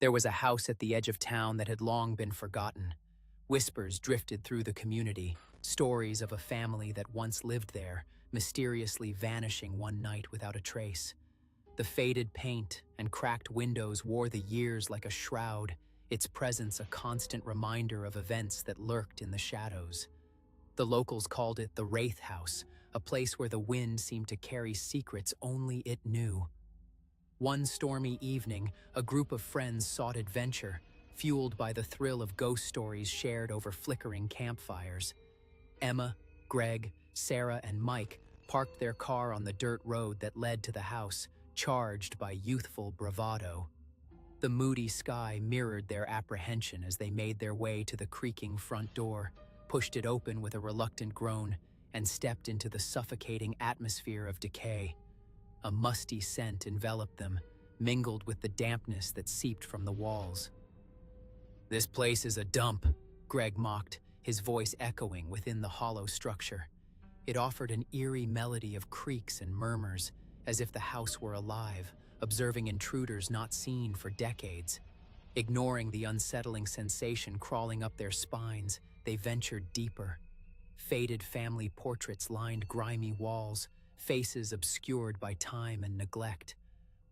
There was a house at the edge of town that had long been forgotten. Whispers drifted through the community, stories of a family that once lived there, mysteriously vanishing one night without a trace. The faded paint and cracked windows wore the years like a shroud, its presence a constant reminder of events that lurked in the shadows. The locals called it the Wraith House, a place where the wind seemed to carry secrets only it knew. One stormy evening, a group of friends sought adventure, fueled by the thrill of ghost stories shared over flickering campfires. Emma, Greg, Sarah, and Mike parked their car on the dirt road that led to the house, charged by youthful bravado. The moody sky mirrored their apprehension as they made their way to the creaking front door, pushed it open with a reluctant groan, and stepped into the suffocating atmosphere of decay. A musty scent enveloped them, mingled with the dampness that seeped from the walls. "This place is a dump," Greg mocked, his voice echoing within the hollow structure. It offered an eerie melody of creaks and murmurs, as if the house were alive, observing intruders not seen for decades. Ignoring the unsettling sensation crawling up their spines, they ventured deeper. Faded family portraits lined grimy walls, faces obscured by time and neglect.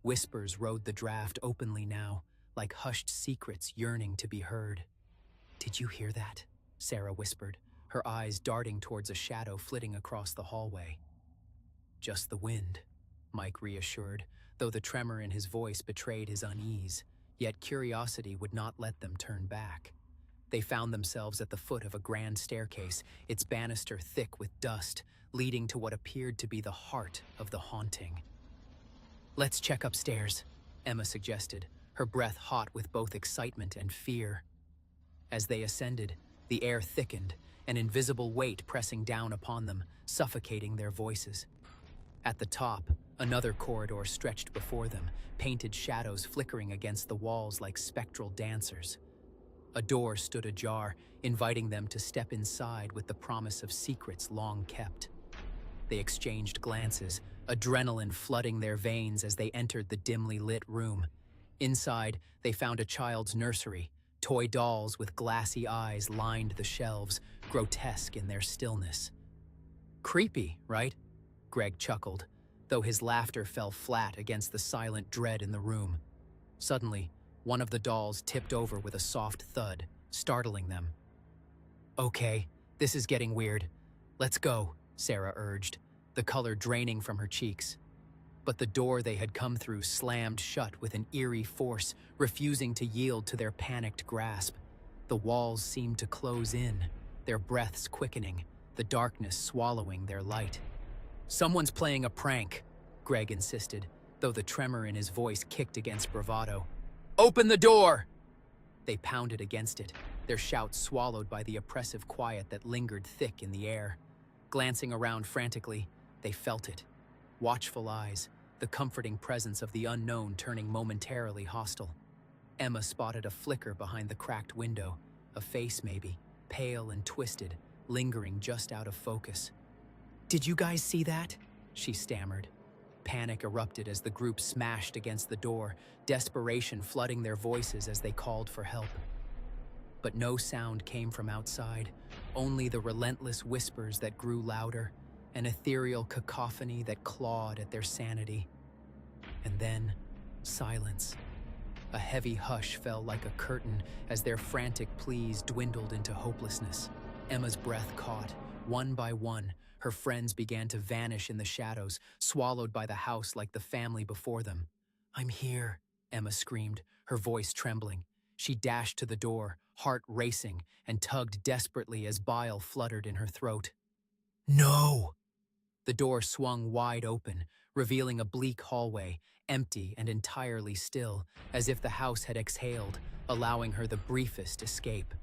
Whispers rode the draft openly now, like hushed secrets yearning to be heard. "Did you hear that?" Sarah whispered, her eyes darting towards a shadow flitting across the hallway. "Just the wind," Mike reassured, though the tremor in his voice betrayed his unease, yet curiosity would not let them turn back. They found themselves at the foot of a grand staircase, its banister thick with dust, leading to what appeared to be the heart of the haunting. "Let's check upstairs," Emma suggested, her breath hot with both excitement and fear. As they ascended, the air thickened, an invisible weight pressing down upon them, suffocating their voices. At the top, another corridor stretched before them, painted shadows flickering against the walls like spectral dancers. A door stood ajar, inviting them to step inside with the promise of secrets long kept. They exchanged glances, adrenaline flooding their veins as they entered the dimly lit room. Inside, they found a child's nursery. Toy dolls with glassy eyes lined the shelves, grotesque in their stillness. "Creepy, right?" Greg chuckled, though his laughter fell flat against the silent dread in the room. Suddenly, one of the dolls tipped over with a soft thud, startling them. "Okay, this is getting weird. Let's go," Sarah urged, the color draining from her cheeks. But the door they had come through slammed shut with an eerie force, refusing to yield to their panicked grasp. The walls seemed to close in, their breaths quickening, the darkness swallowing their light. "Someone's playing a prank," Greg insisted, though the tremor in his voice kicked against bravado. "Open the door!" They pounded against it, their shouts swallowed by the oppressive quiet that lingered thick in the air. Glancing around frantically, they felt it. Watchful eyes, the comforting presence of the unknown turning momentarily hostile. Emma spotted a flicker behind the cracked window, a face maybe, pale and twisted, lingering just out of focus. "Did you guys see that?" she stammered. Panic erupted as the group smashed against the door, desperation flooding their voices as they called for help. But no sound came from outside, only the relentless whispers that grew louder, an ethereal cacophony that clawed at their sanity. And then, silence. A heavy hush fell like a curtain as their frantic pleas dwindled into hopelessness. Emma's breath caught. One by one, her friends began to vanish in the shadows, swallowed by the house like the family before them. "I'm here," Emma screamed, her voice trembling. She dashed to the door, heart racing, and tugged desperately as bile fluttered in her throat. "No!" The door swung wide open, revealing a bleak hallway, empty and entirely still, as if the house had exhaled, allowing her the briefest escape.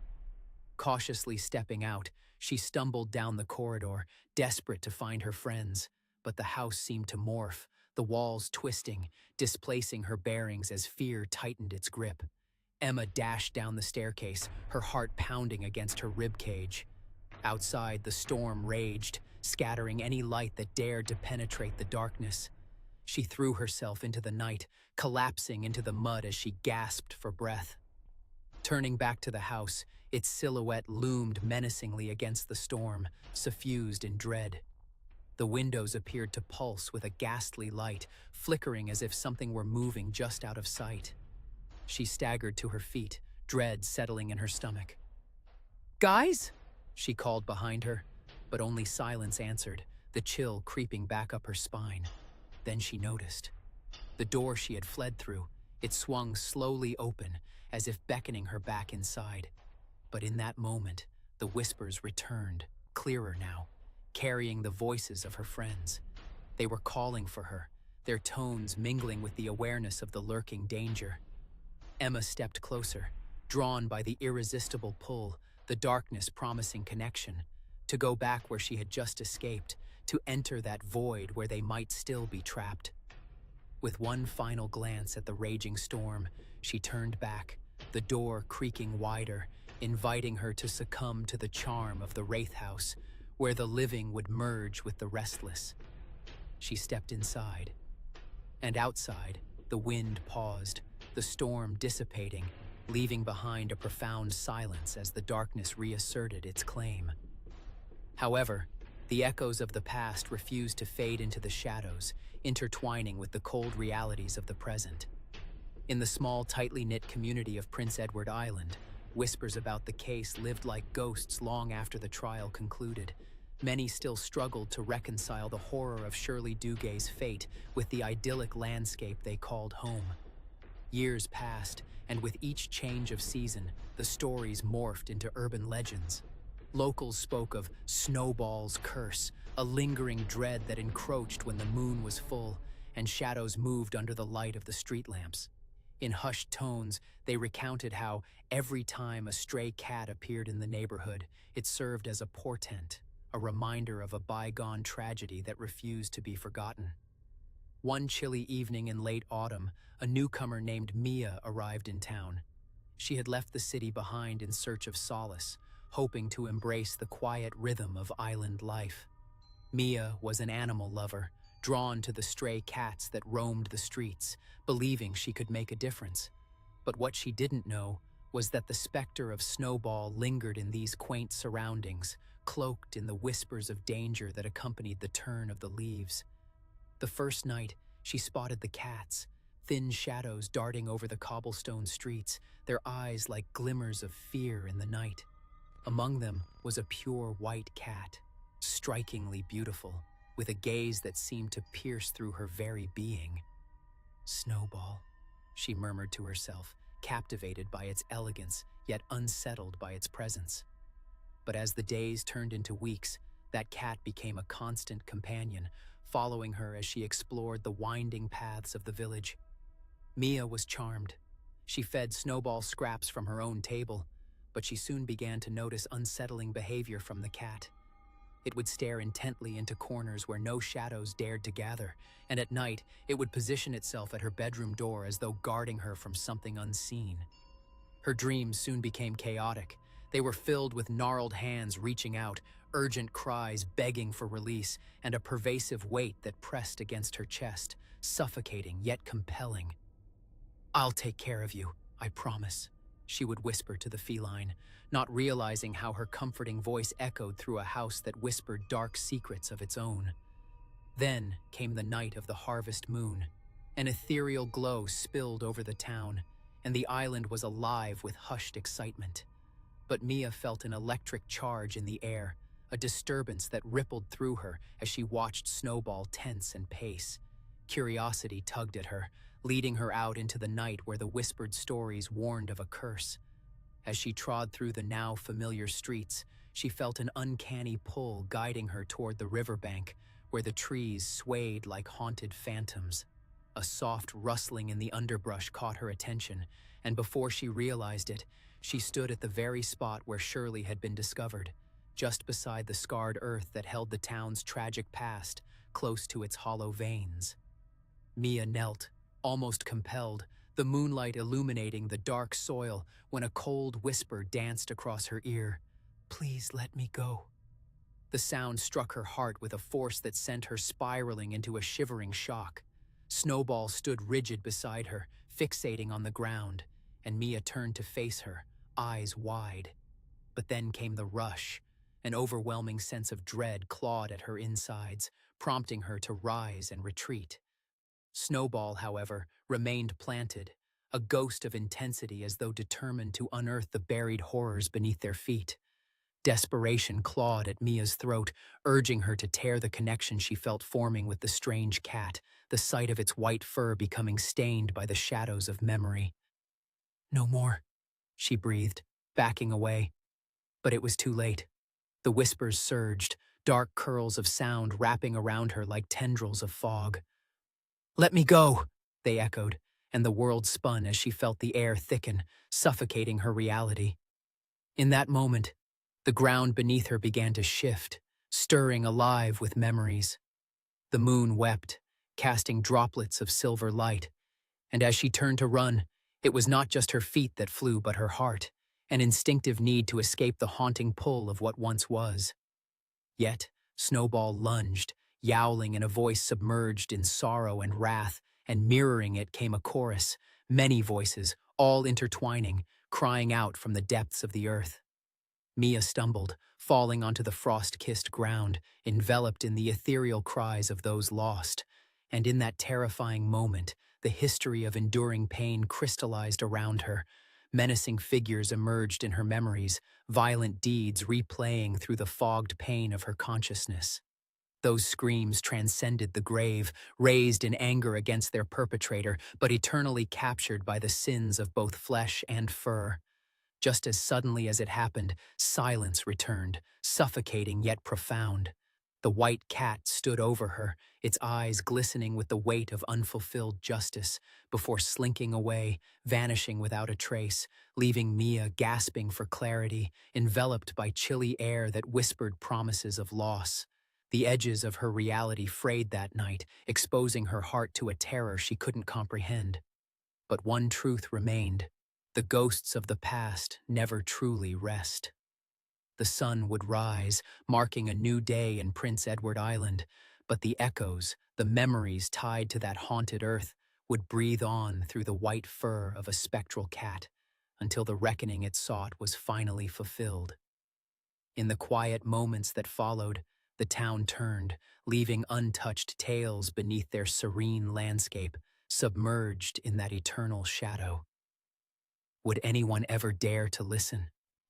Cautiously stepping out, she stumbled down the corridor, desperate to find her friends, but the house seemed to morph, the walls twisting, displacing her bearings as fear tightened its grip. Emma dashed down the staircase, her heart pounding against her ribcage. Outside, the storm raged, scattering any light that dared to penetrate the darkness. She threw herself into the night, collapsing into the mud as she gasped for breath. Turning back to the house, its silhouette loomed menacingly against the storm, suffused in dread. The windows appeared to pulse with a ghastly light, flickering as if something were moving just out of sight. She staggered to her feet, dread settling in her stomach. "Guys?" she called behind her, but only silence answered, the chill creeping back up her spine. Then she noticed. The door she had fled through, it swung slowly open, as if beckoning her back inside. But in that moment, the whispers returned, clearer now, carrying the voices of her friends. They were calling for her, their tones mingling with the awareness of the lurking danger. Emma stepped closer, drawn by the irresistible pull, the darkness promising connection, to go back where she had just escaped, to enter that void where they might still be trapped. With one final glance at the raging storm, she turned back, the door creaking wider, inviting her to succumb to the charm of the Wraith House, where the living would merge with the restless. She stepped inside. And outside, the wind paused, the storm dissipating, leaving behind a profound silence as the darkness reasserted its claim. However, the echoes of the past refused to fade into the shadows, intertwining with the cold realities of the present. In the small, tightly knit community of Prince Edward Island, whispers about the case lived like ghosts long after the trial concluded. Many still struggled to reconcile the horror of Shirley Dugay's fate with the idyllic landscape they called home. Years passed, and with each change of season, the stories morphed into urban legends. Locals spoke of Snowball's curse, a lingering dread that encroached when the moon was full and shadows moved under the light of the street lamps. In hushed tones, they recounted how every time a stray cat appeared in the neighborhood, it served as a portent, a reminder of a bygone tragedy that refused to be forgotten. One chilly evening in late autumn, a newcomer named Mia arrived in town. She had left the city behind in search of solace, hoping to embrace the quiet rhythm of island life. Mia was an animal lover, drawn to the stray cats that roamed the streets, believing she could make a difference. But what she didn't know was that the specter of Snowball lingered in these quaint surroundings, cloaked in the whispers of danger that accompanied the turn of the leaves. The first night, she spotted the cats, thin shadows darting over the cobblestone streets, their eyes like glimmers of fear in the night. Among them was a pure white cat, strikingly beautiful, with a gaze that seemed to pierce through her very being. "Snowball," she murmured to herself, captivated by its elegance, yet unsettled by its presence. But as the days turned into weeks, that cat became a constant companion, following her as she explored the winding paths of the village. Mia was charmed. She fed Snowball scraps from her own table, but she soon began to notice unsettling behavior from the cat. It would stare intently into corners where no shadows dared to gather, and at night it would position itself at her bedroom door as though guarding her from something unseen. Her dreams soon became chaotic. They were filled with gnarled hands reaching out, urgent cries begging for release, and a pervasive weight that pressed against her chest, suffocating yet compelling. "I'll take care of you, I promise," she would whisper to the feline, not realizing how her comforting voice echoed through a house that whispered dark secrets of its own. Then came the night of the harvest moon. An ethereal glow spilled over the town, and the island was alive with hushed excitement. But Mia felt an electric charge in the air, a disturbance that rippled through her as she watched Snowball tense and pace. Curiosity tugged at her, leading her out into the night where the whispered stories warned of a curse. As she trod through the now familiar streets, she felt an uncanny pull guiding her toward the riverbank, where the trees swayed like haunted phantoms. A soft rustling in the underbrush caught her attention, and before she realized it, she stood at the very spot where Shirley had been discovered, just beside the scarred earth that held the town's tragic past, close to its hollow veins. Mia knelt, almost compelled, the moonlight illuminating the dark soil, when a cold whisper danced across her ear. "Please let me go." The sound struck her heart with a force that sent her spiraling into a shivering shock. Snowball stood rigid beside her, fixating on the ground, and Mia turned to face her, eyes wide. But then came the rush. An overwhelming sense of dread clawed at her insides, prompting her to rise and retreat. Snowball, however, remained planted, a ghost of intensity as though determined to unearth the buried horrors beneath their feet. Desperation clawed at Mia's throat, urging her to tear the connection she felt forming with the strange cat, the sight of its white fur becoming stained by the shadows of memory. "No more," she breathed, backing away. But it was too late. The whispers surged, dark curls of sound wrapping around her like tendrils of fog. "Let me go," they echoed, and the world spun as she felt the air thicken, suffocating her reality. In that moment, the ground beneath her began to shift, stirring alive with memories. The moon wept, casting droplets of silver light, and as she turned to run, it was not just her feet that flew but her heart, an instinctive need to escape the haunting pull of what once was. Yet, Snowball lunged, yowling in a voice submerged in sorrow and wrath, and mirroring it came a chorus, many voices, all intertwining, crying out from the depths of the earth. Mia stumbled, falling onto the frost-kissed ground, enveloped in the ethereal cries of those lost. And in that terrifying moment, the history of enduring pain crystallized around her. Menacing figures emerged in her memories, violent deeds replaying through the fogged pain of her consciousness. Those screams transcended the grave, raised in anger against their perpetrator, but eternally captured by the sins of both flesh and fur. Just as suddenly as it happened, silence returned, suffocating yet profound. The white cat stood over her, its eyes glistening with the weight of unfulfilled justice, before slinking away, vanishing without a trace, leaving Mia gasping for clarity, enveloped by chilly air that whispered promises of loss. The edges of her reality frayed that night, exposing her heart to a terror she couldn't comprehend. But one truth remained. The ghosts of the past never truly rest. The sun would rise, marking a new day in Prince Edward Island, but the echoes, the memories tied to that haunted earth, would breathe on through the white fur of a spectral cat, until the reckoning it sought was finally fulfilled. In the quiet moments that followed, the town turned, leaving untouched tales beneath their serene landscape, submerged in that eternal shadow. Would anyone ever dare to listen?